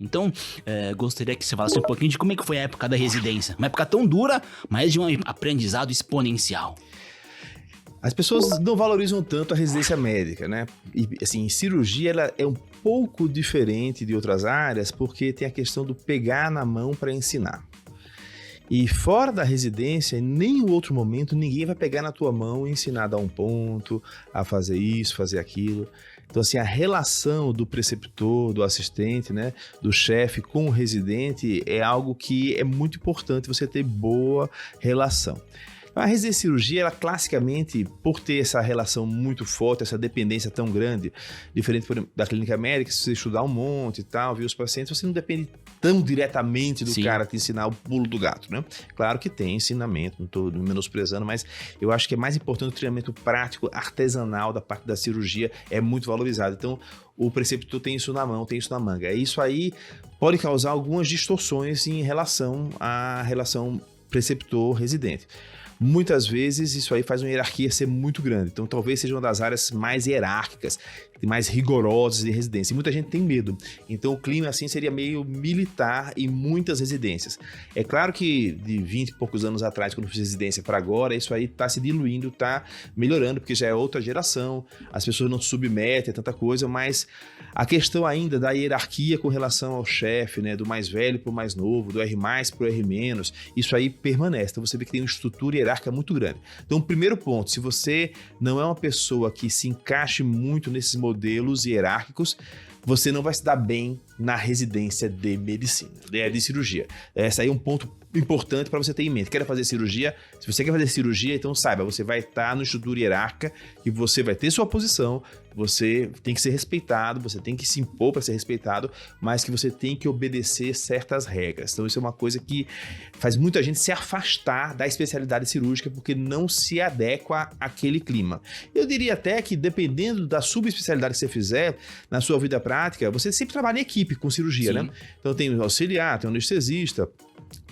Então, gostaria que você falasse um pouquinho de como é que foi a época da residência. Uma época tão dura, mas de um aprendizado exponencial. As pessoas não valorizam tanto a residência médica, né? E, assim, cirurgia ela é um pouco diferente de outras áreas porque tem a questão do pegar na mão para ensinar. E fora da residência, em nenhum outro momento, ninguém vai pegar na tua mão e ensinar a dar um ponto, a fazer isso, fazer aquilo. Então, assim, a relação do preceptor, do assistente, né, do chefe com o residente é algo que é muito importante você ter boa relação. A residência de cirurgia, ela classicamente, por ter essa relação muito forte, essa dependência tão grande, diferente da clínica médica, se você estudar um monte e tal, ver os pacientes, você não depende tão diretamente do cara te ensinar o pulo do gato, né? Claro que tem ensinamento, não estou menosprezando, mas eu acho que é mais importante o treinamento prático, artesanal da parte da cirurgia, é muito valorizado. Então, o preceptor tem isso na mão, tem isso na manga. Isso aí pode causar algumas distorções em relação à relação preceptor-residente. Muitas vezes isso aí faz uma hierarquia ser muito grande. Então talvez seja uma das áreas mais hierárquicas, mais rigorosas de residência. E muita gente tem medo. Então o clima assim seria meio militar em muitas residências. É claro que de 20 e poucos anos atrás, quando eu fiz residência para agora, isso aí está se diluindo, está melhorando, porque já é outra geração, as pessoas não se submetem a tanta coisa, mas a questão ainda da hierarquia com relação ao chefe, né, do mais velho para o mais novo, do R+, para o R-, isso aí permanece. Então você vê que tem uma estrutura hierárquica muito grande. Então, primeiro ponto, se você não é uma pessoa que se encaixe muito nesses modelos hierárquicos, você não vai se dar bem na residência de medicina, de cirurgia. Esse aí é um ponto importante para você ter em mente. Quer fazer cirurgia? Se você quer fazer cirurgia, então saiba, você vai estar no estrutura hierárquica e você vai ter sua posição, você tem que ser respeitado, você tem que se impor para ser respeitado, mas que você tem que obedecer certas regras. Então isso é uma coisa que faz muita gente se afastar da especialidade cirúrgica porque não se adequa àquele clima. Eu diria até que dependendo da subespecialidade que você fizer na sua vida prática, você sempre trabalha em equipe com cirurgia, né? Então tem o auxiliar, tem o anestesista,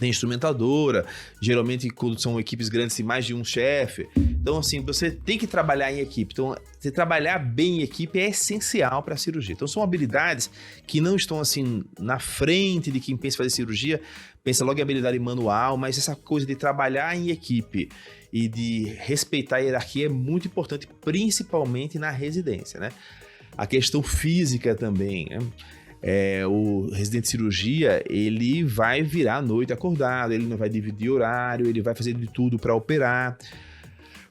tem instrumentadora, geralmente quando são equipes grandes tem mais de um chefe. Então assim, você tem que trabalhar em equipe. Então, você trabalhar bem em equipe é essencial para a cirurgia. Então são habilidades que não estão assim na frente de quem pensa em fazer cirurgia, pensa logo em habilidade manual, mas essa coisa de trabalhar em equipe e de respeitar a hierarquia é muito importante, principalmente na residência, né? A questão física também, né? O residente de cirurgia, ele vai virar a noite acordado, ele não vai dividir horário, ele vai fazer de tudo para operar,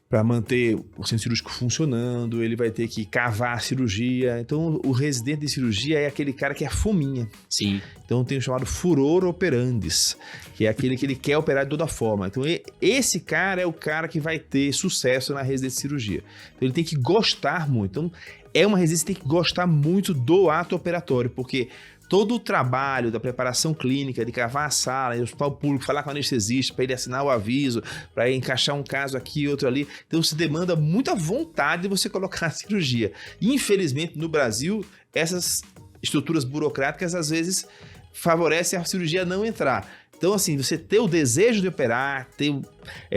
para manter o centro cirúrgico funcionando, ele vai ter que cavar a cirurgia. Então, o residente de cirurgia é aquele cara que é fominha. Sim. Então, tem o chamado furor operandis, que é aquele que ele quer operar de toda forma. Então, esse cara é o cara que vai ter sucesso na residência de cirurgia. Então, ele tem que gostar muito. Então, é uma residência que tem que gostar muito do ato operatório, porque todo o trabalho da preparação clínica, de cavar a sala, ir ao público, falar com o anestesista, para ele assinar o aviso, para encaixar um caso aqui, outro ali. Então, se demanda muita vontade de você colocar a cirurgia. Infelizmente, no Brasil, essas estruturas burocráticas, às vezes, favorecem a cirurgia não entrar. Então, assim, você ter o desejo de operar, ter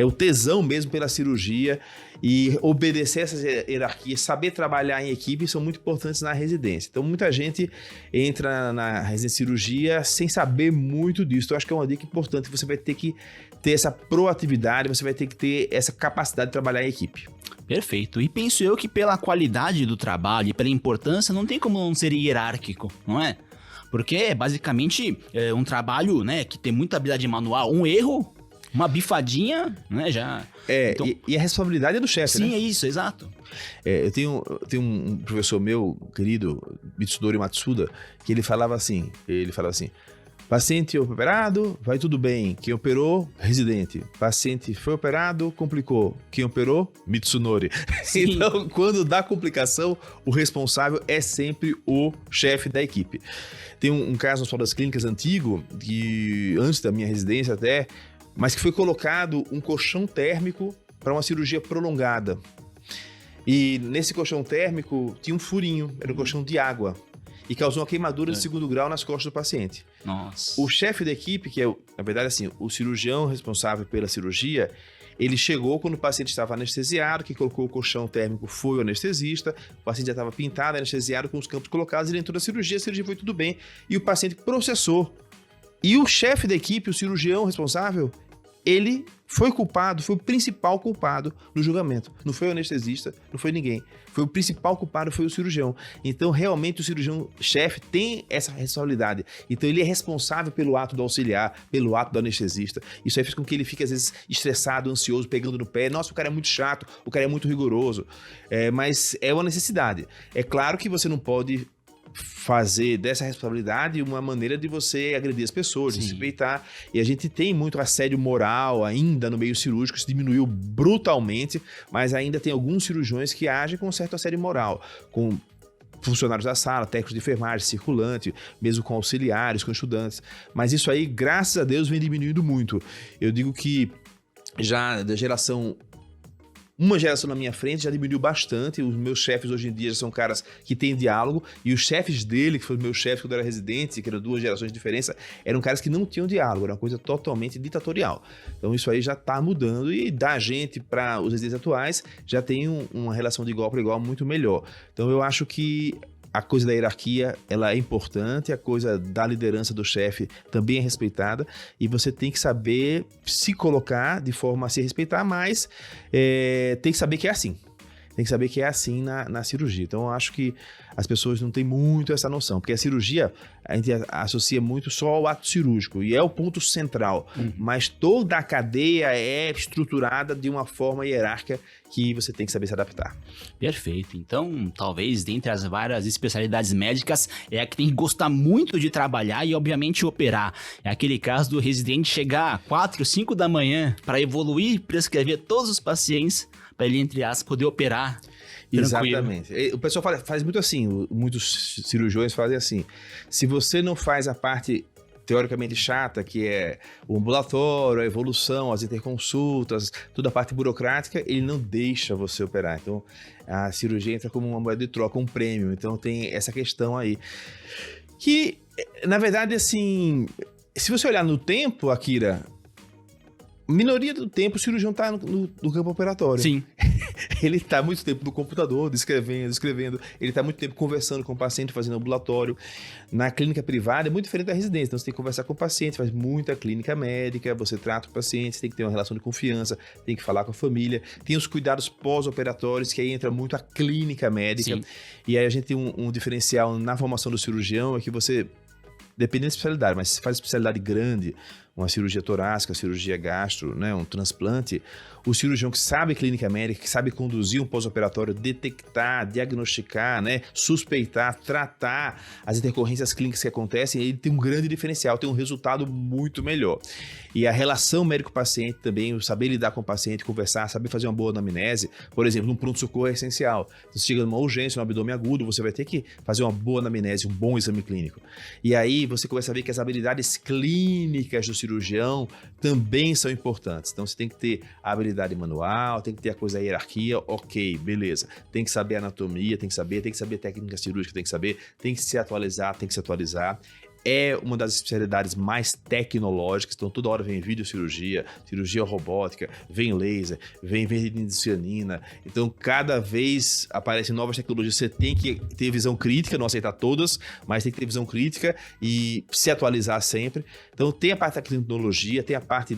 o tesão mesmo pela cirurgia e obedecer essas hierarquias, saber trabalhar em equipe são muito importantes na residência. Então, muita gente entra na residência de cirurgia sem saber muito disso. Então, eu acho que é uma dica importante. Você vai ter que ter essa proatividade, você vai ter que ter essa capacidade de trabalhar em equipe. Perfeito. E penso eu que pela qualidade do trabalho e pela importância, não tem como não ser hierárquico, não é? Porque é basicamente um trabalho, né, que tem muita habilidade manual. Um erro, uma bifadinha, né, já... Então, e a responsabilidade é do chefe, né? Sim, é isso, exato. Eu tenho um professor meu, querido, Mitsunori Matsuda, que ele falava assim, paciente operado, vai tudo bem. Quem operou, residente. Paciente foi operado, complicou. Quem operou, Mitsunori. Sim. Então, quando dá complicação, o responsável é sempre o chefe da equipe. Tem um caso no Hospital das Clínicas antigo, que antes da minha residência até, mas que foi colocado um colchão térmico para uma cirurgia prolongada. E nesse colchão térmico tinha um furinho, era um colchão de água. E causou uma queimadura de 2º grau nas costas do paciente. Nossa. O chefe da equipe, que é, na verdade, assim, o cirurgião responsável pela cirurgia, Ele chegou quando o paciente estava anestesiado, que colocou o colchão térmico foi o anestesista, o paciente já estava pintado, anestesiado, com os campos colocados, ele entrou na cirurgia, a cirurgia foi tudo bem, e o paciente processou. E o chefe da equipe, o cirurgião responsável, ele foi culpado, foi o principal culpado no julgamento. Não foi o anestesista, não foi ninguém. Foi o principal culpado, foi o cirurgião. Então, realmente, o cirurgião-chefe tem essa responsabilidade. Então, ele é responsável pelo ato do auxiliar, pelo ato do anestesista. Isso aí faz com que ele fique, às vezes, estressado, ansioso, pegando no pé. Nossa, o cara é muito chato, o cara é muito rigoroso. Mas é uma necessidade. É claro que você não pode fazer dessa responsabilidade uma maneira de você agredir as pessoas, de respeitar. E a gente tem muito assédio moral ainda no meio cirúrgico, isso diminuiu brutalmente, mas ainda tem alguns cirurgiões que agem com um certo assédio moral, com funcionários da sala, técnicos de enfermagem, circulante, mesmo com auxiliares, com estudantes. Mas isso aí, graças a Deus, vem diminuindo muito. Eu digo que já da geração... Uma geração na minha frente já diminuiu bastante. Os meus chefes hoje em dia já são caras que têm diálogo. E os chefes dele, que foram meus chefes quando eu era residente, que eram 2 gerações de diferença, eram caras que não tinham diálogo. Era uma coisa totalmente ditatorial. Então isso aí já está mudando. E da gente para os residentes atuais já tem uma relação de igual para igual muito melhor. Então eu acho que a coisa da hierarquia, ela é importante, a coisa da liderança do chefe também é respeitada, e você tem que saber se colocar de forma a se respeitar, mas tem que saber que é assim. Tem que saber que é assim na cirurgia. Então, eu acho que as pessoas não têm muito essa noção, porque a cirurgia, a gente associa muito só ao ato cirúrgico, e é o ponto central, mas toda a cadeia é estruturada de uma forma hierárquica que você tem que saber se adaptar. Perfeito. Então, talvez, dentre as várias especialidades médicas, é a que tem que gostar muito de trabalhar e, obviamente, operar. É aquele caso do residente chegar 4, 5 da manhã para evoluir e prescrever todos os pacientes para ele, entre aspas, poder operar. Tranquilo. Exatamente. O pessoal faz muito assim, muitos cirurgiões fazem assim. Se você não faz a parte teoricamente chata, que é o ambulatório, a evolução, as interconsultas, toda a parte burocrática, ele não deixa você operar. Então, a cirurgia entra como uma moeda de troca, um prêmio. Então, tem essa questão aí. Que, na verdade, assim, se você olhar no tempo, Akira, minoria do tempo o cirurgião está no campo operatório. Sim. Ele está muito tempo no computador, escrevendo. Ele está muito tempo conversando com o paciente, fazendo ambulatório. Na clínica privada é muito diferente da residência. Então, você tem que conversar com o paciente, faz muita clínica médica, você trata o paciente, você tem que ter uma relação de confiança, tem que falar com a família. Tem os cuidados pós-operatórios, que aí entra muito a clínica médica. Sim. E aí a gente tem um diferencial na formação do cirurgião, é que você... Dependendo da especialidade, mas se faz especialidade grande, uma cirurgia torácica, cirurgia gastro, né, um transplante, o cirurgião que sabe clínica médica, que sabe conduzir um pós-operatório, detectar, diagnosticar, né, suspeitar, tratar as intercorrências clínicas que acontecem, ele tem um grande diferencial, tem um resultado muito melhor. E a relação médico-paciente também, o saber lidar com o paciente, conversar, saber fazer uma boa anamnese, por exemplo, num pronto-socorro é essencial. Então, se chega numa urgência, no abdômen agudo, você vai ter que fazer uma boa anamnese, um bom exame clínico. E aí você começa a ver que as habilidades clínicas do cirurgião também são importantes. Então você tem que ter a habilidade manual, tem que ter a coisa da hierarquia, ok, beleza. Tem que saber anatomia, tem que saber técnica cirúrgica, tem que se atualizar, tem que se atualizar. É uma das especialidades mais tecnológicas, então toda hora vem videocirurgia, cirurgia robótica, vem laser, vem indicianina. Então cada vez aparecem novas tecnologias, você tem que ter visão crítica, não aceitar todas, mas tem que ter visão crítica e se atualizar sempre. Então tem a parte da tecnologia, tem a parte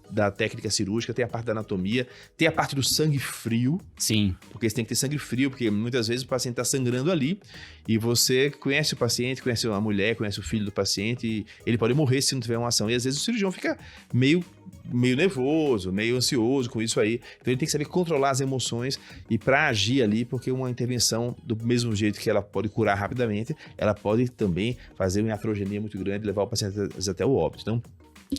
da técnica cirúrgica, tem a parte da anatomia, tem a parte do sangue frio. Sim. Porque você tem que ter sangue frio, porque muitas vezes o paciente está sangrando ali e você conhece o paciente, conhece a mulher, conhece o filho do paciente e ele pode morrer se não tiver uma ação. E às vezes o cirurgião fica meio nervoso, meio ansioso com isso aí. Então ele tem que saber controlar as emoções e para agir ali, porque uma intervenção do mesmo jeito que ela pode curar rapidamente, ela pode também fazer uma iatrogenia muito grande e levar o paciente até o óbito. Então,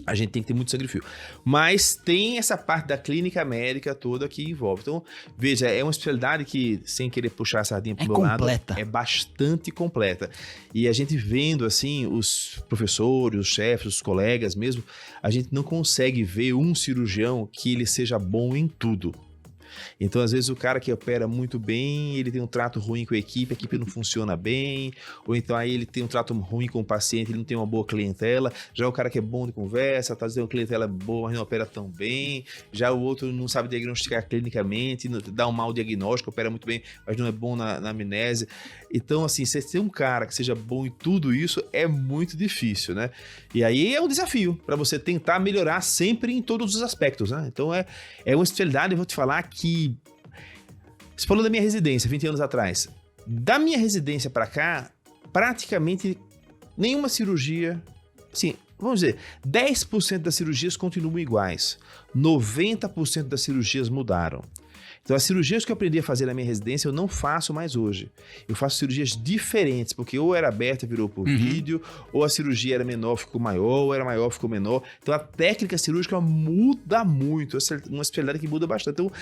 a gente tem que ter muito sangue frio. Mas tem essa parte da clínica médica toda que envolve. Então, veja, é uma especialidade que, sem querer puxar a sardinha pro meu lado, é bastante completa. E a gente vendo, assim, os professores, os chefes, os colegas mesmo, a gente não consegue ver um cirurgião que ele seja bom em tudo. Então, às vezes, o cara que opera muito bem, ele tem um trato ruim com a equipe não funciona bem, ou então aí ele tem um trato ruim com o paciente, ele não tem uma boa clientela. Já o cara que é bom de conversa, tá dizendo uma clientela boa, mas não opera tão bem. Já o outro não sabe diagnosticar clinicamente, dá um mau diagnóstico, opera muito bem, mas não é bom na amnésia. Então, assim, você ter um cara que seja bom em tudo isso é muito difícil, né? E aí é um desafio para você tentar melhorar sempre em todos os aspectos, né? Então, é uma especialidade, eu vou te falar que... Você falou da minha residência, 20 anos atrás. Da minha residência para cá, praticamente nenhuma cirurgia... Assim, vamos dizer, 10% das cirurgias continuam iguais. 90% das cirurgias mudaram. Então, as cirurgias que eu aprendi a fazer na minha residência, eu não faço mais hoje. Eu faço cirurgias diferentes, porque ou era aberta, virou por vídeo, ou a cirurgia era menor, ficou maior, ou era maior, ficou menor. Então, a técnica cirúrgica muda muito. Essa é uma especialidade que muda bastante. Então,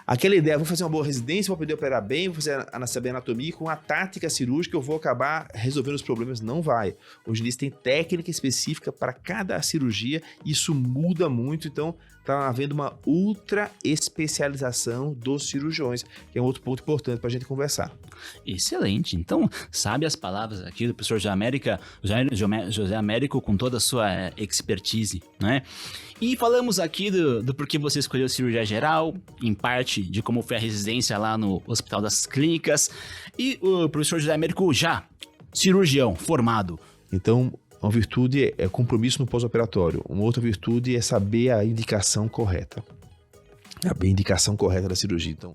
aquela ideia, vou fazer uma boa residência, vou aprender a operar bem, vou saber anatomia, com a tática cirúrgica eu vou acabar resolvendo os problemas. Não vai. Hoje em dia tem técnica específica para cada cirurgia, isso muda muito, então está havendo uma ultra especialização dos cirurgiões, que é um outro ponto importante para a gente conversar. Excelente. Então, sabe as palavras aqui do professor José Américo com toda a sua expertise, né? E falamos aqui do porquê você escolheu cirurgia geral, em parte de como foi a residência lá no Hospital das Clínicas, e o professor José Américo já cirurgião formado. Então, uma virtude é compromisso no pós-operatório. Uma outra virtude é saber a indicação correta. A indicação correta da cirurgia. Então,